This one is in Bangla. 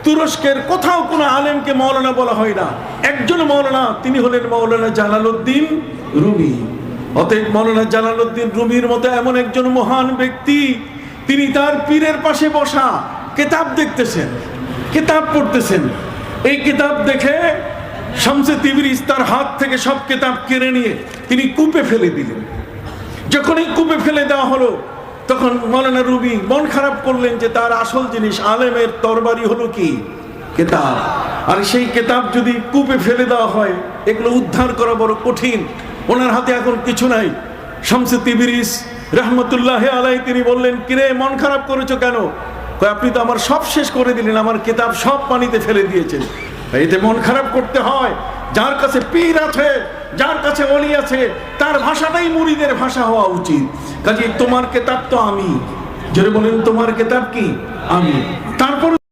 তুরস্কের কোথাও কোনো আলেমকে মৌলানা বলা হয় না, একজন মৌলানা, তিনি হলেন মৌলানা জালালউদ্দিন রুমি। অতএব মৌলানা জালালউদ্দিন রুমির মতো এমন একজন মহান ব্যক্তি, তিনি তার পীরের পাশে বসা কিতাব দেখতেছেন, কিতাব পড়তেছেন। এই কিতাব দেখে শামসে তিবরিজ তার হাত থেকে সব কিতাব কেড়ে নিয়ে তিনি কূপে ফেলে দিলেন। যখন এই কূপে ফেলে দেওয়া হলো, তখন মৌলানা রুমি মন খারাপ করলেন যে তার আসল জিনিস আলেমের তরবারি হলো কি? কিতাব। আর সেই কিতাব যদি কূপে ফেলে দেওয়া হয়, এগুলো উদ্ধার করা বড় কঠিন। ওনার হাতে এখন কিছু নাই। শামসে তিবরিজ রহমতুল্লাহ আলাইহি তিনি বললেন, কিরে মন খারাপ করেছো কেন? আপনি তো আমার সব শেষ করে দিলেন, আমার কিতাব সব পানিতে ফেলে দিয়েছেন। এতে মন খারাপ করতে হয়। যার কাছে পীর আছে, যার কাছে ওলি আছে, তার ভাষাটাই মুরিদের ভাষা হওয়া উচিত। কাজে তোমার কিতাব তো আমি, যারা বলেন তোমার কিতাব কি? আমি। তারপরে